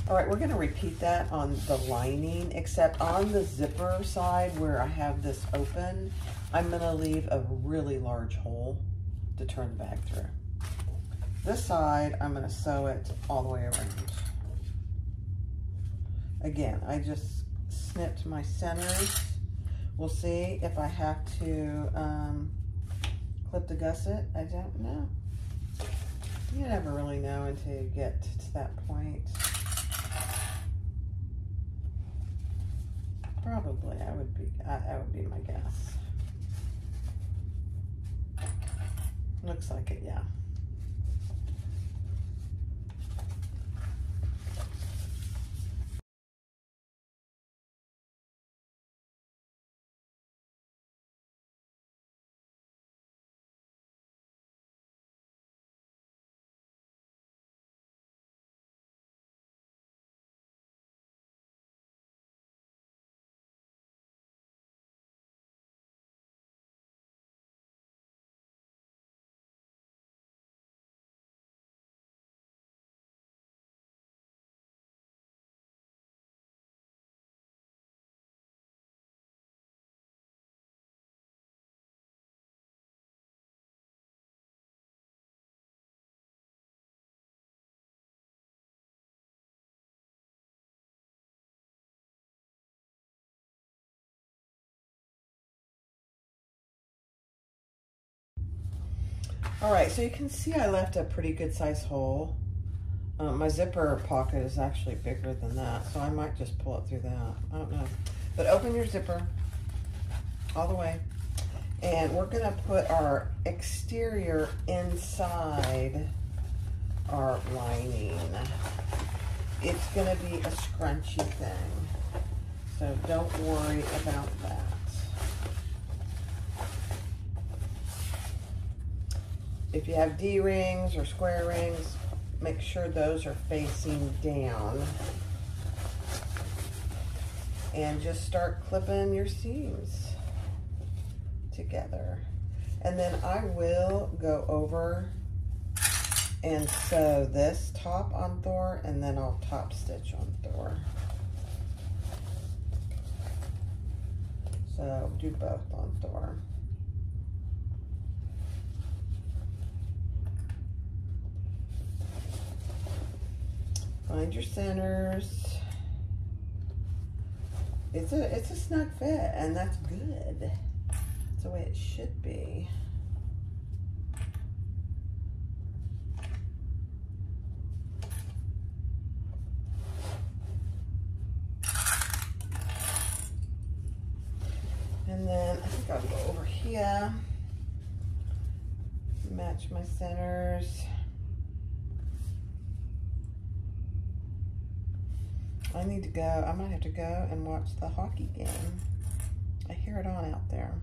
All right, we're gonna repeat that on the lining, except on the zipper side where I have this open, I'm gonna leave a really large hole to turn the bag through. This side, I'm gonna sew it all the way around. Again, I just snipped my centers. We'll see if I have to clip to gusset. I don't know. You never really know until you get to that point. Probably, that would be my guess. Looks like it, yeah. All right, so you can see I left a pretty good size hole. My zipper pocket is actually bigger than that, so I might just pull it through that. I don't know. But open your zipper all the way. And we're gonna put our exterior inside our lining. It's gonna be a scrunchy thing, so don't worry about that. If you have D-rings or square rings, make sure those are facing down. And just start clipping your seams together. And then I will go over and sew this top on Thor, and then I'll top stitch on Thor. So do both on Thor. Find your centers. It's a snug fit, and that's good. That's the way it should be. And then I think I'll go over here, match my centers. I need to go, I might have to go and watch the hockey game. I hear it on out there.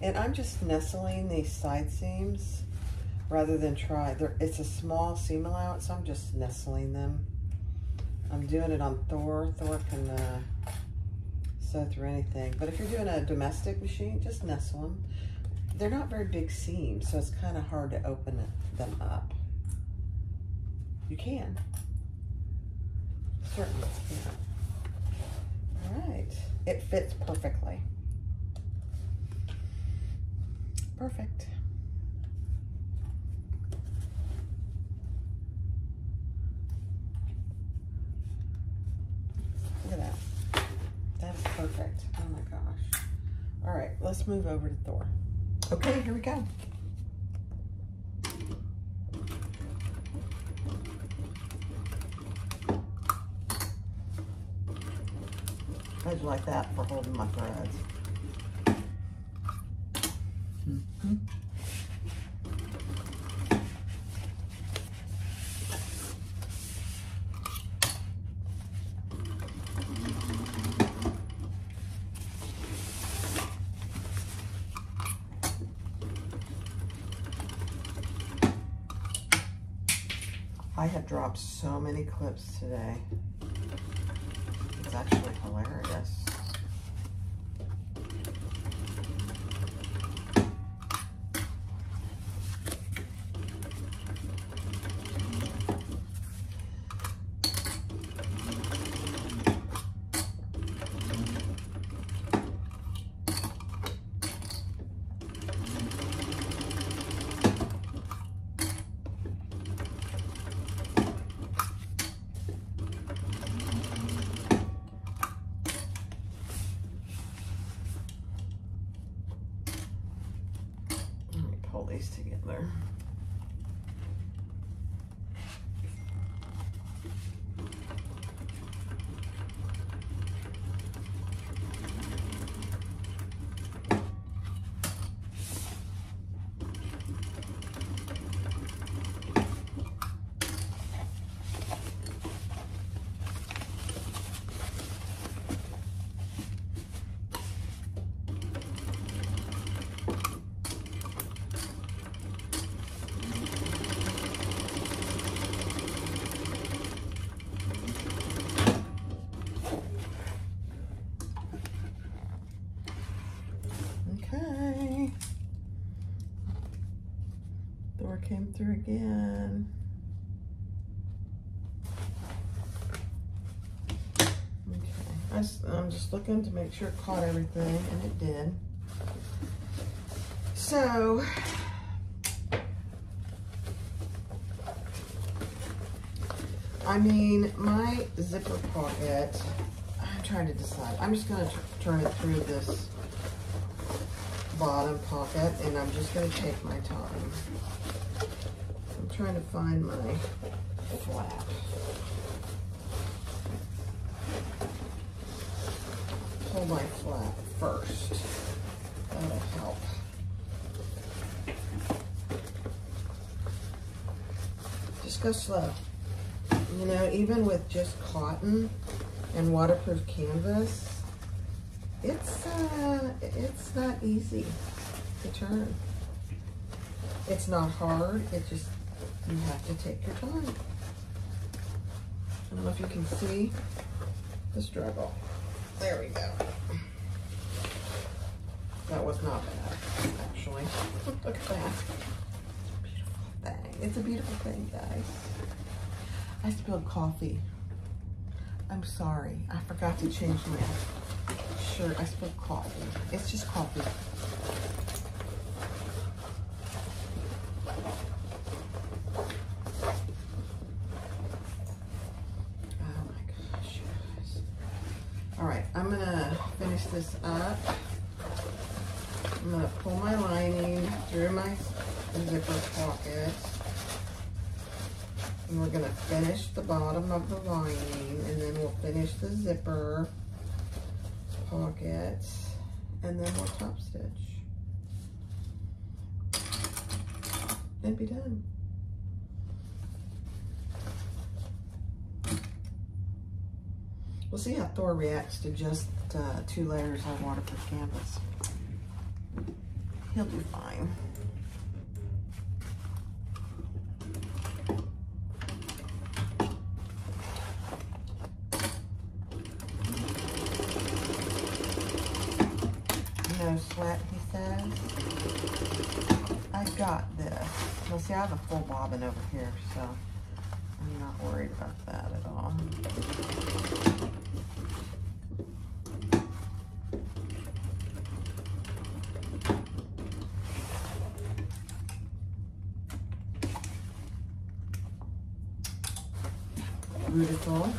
And I'm just nestling these side seams rather than try. It's a small seam allowance, so I'm just nestling them. I'm doing it on Thor. Thor can sew through anything. But if you're doing a domestic machine, just nestle them. They're not very big seams, so it's kind of hard to open them up. You can. Certainly can. All right. It fits perfectly. Perfect. Look at that. That's perfect. Oh my gosh. All right, let's move over to Thor. Okay, here we go. How'd you like that for holding my threads? Mm-hmm. I have dropped so many clips today. It's actually hilarious. Pull these together. Okay. Thor came through again. Okay. I'm just looking to make sure it caught everything, and it did. So, I mean, my zipper pocket, I'm trying to decide. I'm just gonna turn it through this bottom pocket, and I'm just gonna take my time. I'm trying to find my flap. Pull my flap first. That'll help. Just go slow. You know, even with just cotton and waterproof canvas, it's not easy to turn. It's not hard. It just, you have to take your time. I don't know if you can see the struggle. There we go. That was not bad, actually. Look at that. It's a beautiful thing. It's a beautiful thing, guys. I spilled coffee. I'm sorry. I forgot to change my shirt. I spilled coffee. It's just coffee. Oh my gosh, guys. All right, I'm gonna finish this up. I'm gonna pull my lining through my zipper pocket. And we're gonna finish the bottom of the lining, and then we'll finish the zipper pocket, and then we'll top stitch. And be done. We'll see how Thor reacts to just 2 layers of waterproof canvas. He'll do fine. No sweat, he says. I got this. Well, see, I have a full bobbin over here, so I'm not worried about that at all. Beautiful.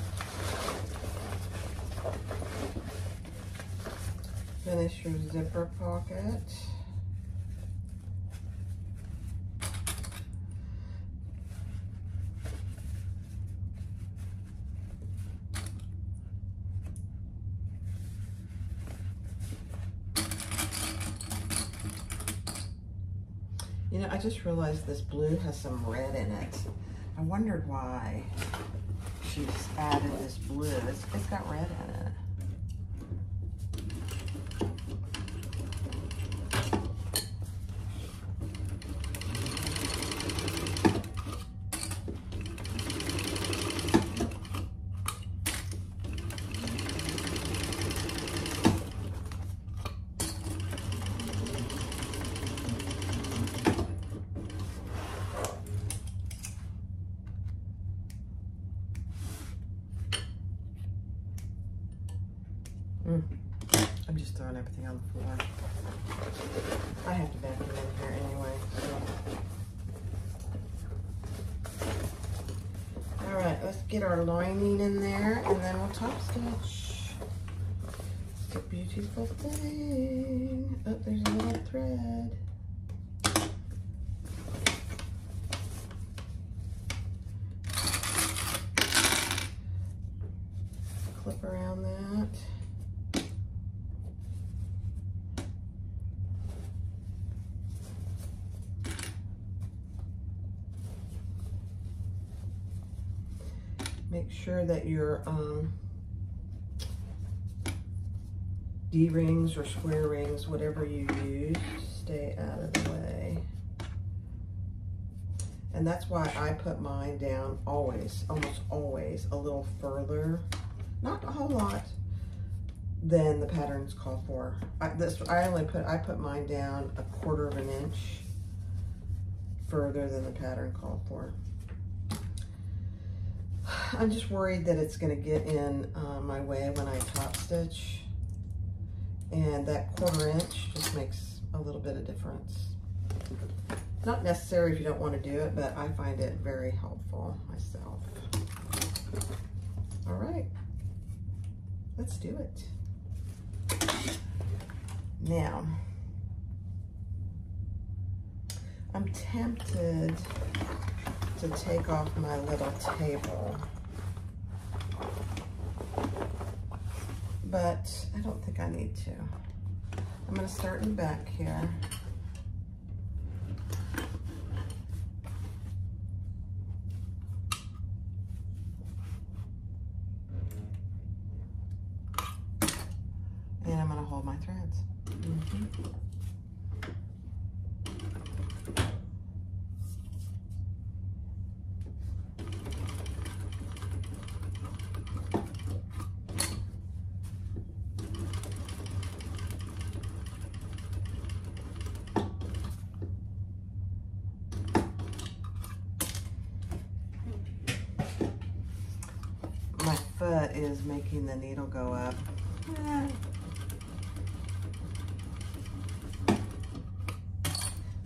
Finish your zipper pocket. You know, I just realized this blue has some red in it. I wondered why she's added this blue. It's got red in it. I'm just throwing everything on the floor. I have to vacuum in here anyway. So. All right, let's get our lining in there, and then we'll top stitch. It's a beautiful thing. Oh, there's a little thread. Clip around that. Make sure that your D-rings or square rings, whatever you use, stay out of the way. And that's why I put mine down always, almost always, a little further, not a whole lot, than the patterns call for. I put mine down 1/4 of an inch further than the pattern called for. I'm just worried that it's going to get in my way when I top stitch, and that 1/4 inch just makes a little bit of difference. Not necessary if you don't want to do it, but I find it very helpful myself. All right, let's do it. Now, I'm tempted to take off my little table, but I don't think I need to. I'm going to start in the back here. And I'm going to hold my threads. My foot is making the needle go up.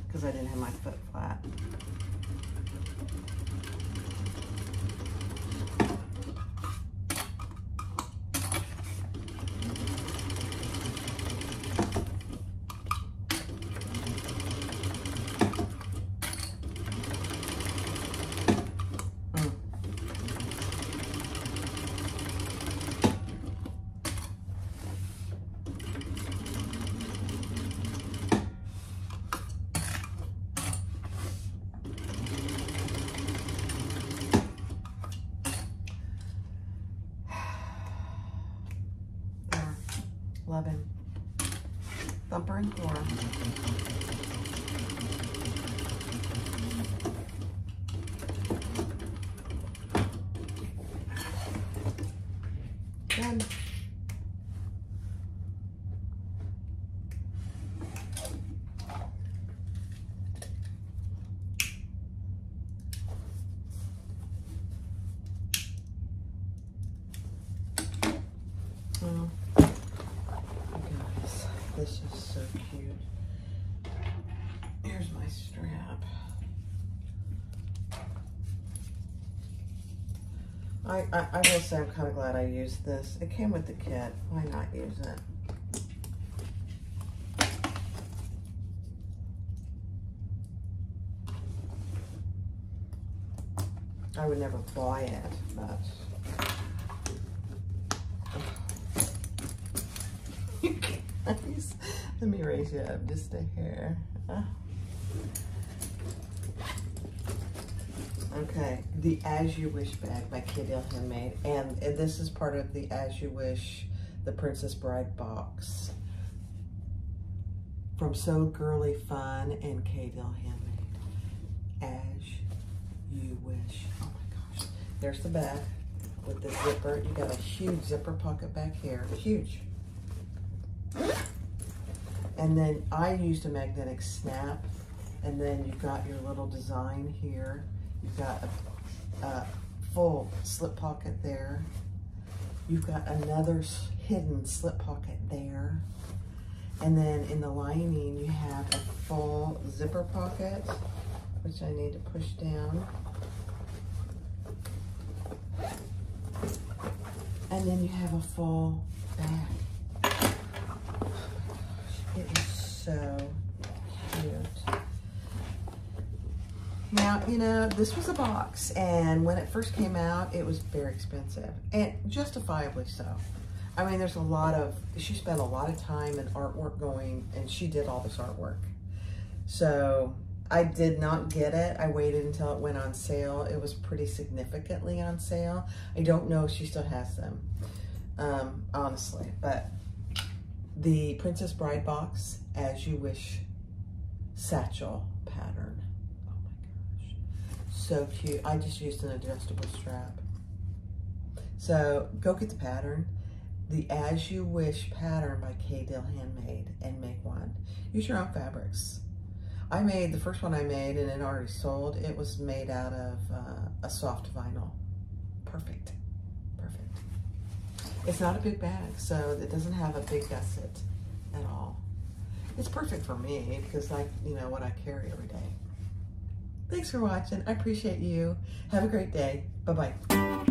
Because I didn't have my foot flat. Loving. Thumper and Thor. Done. Oh. This is so cute. Here's my strap. I will say I'm kind of glad I used this. It came with the kit. Why not use it? I would never buy it, but let me raise you up just a hair. Okay, the As You Wish bag by K-Deal Handmade, and this is part of the As You Wish, the Princess Bride box from So Girly Fun and K-Deal Handmade. As You Wish. Oh my gosh. There's the bag with the zipper. You got a huge zipper pocket back here. Huge. And then I used a magnetic snap, and then you've got your little design here. You've got a full slip pocket there. You've got another hidden slip pocket there. And then in the lining, you have a full zipper pocket, which I need to push down. And then you have a full bag. It is so cute. Now, you know, this was a box, and when it first came out, it was very expensive, and justifiably so. I mean, there's a lot of, she spent a lot of time and artwork going, and she did all this artwork. So I did not get it. I waited until it went on sale. It was pretty significantly on sale. I don't know if she still has them, honestly, but the Princess Bride box, As You Wish satchel pattern. Oh my gosh, so cute. I just used an adjustable strap. So go get the pattern, the As You Wish pattern by K-Deal Handmade, and make one. Use your own fabrics. I made, the first one I made, and it already sold, it was made out of a soft vinyl. Perfect, perfect. It's not a big bag, so it doesn't have a big gusset at all. It's perfect for me because, like, you know, what I carry every day. Thanks for watching. I appreciate you. Have a great day. Bye-bye.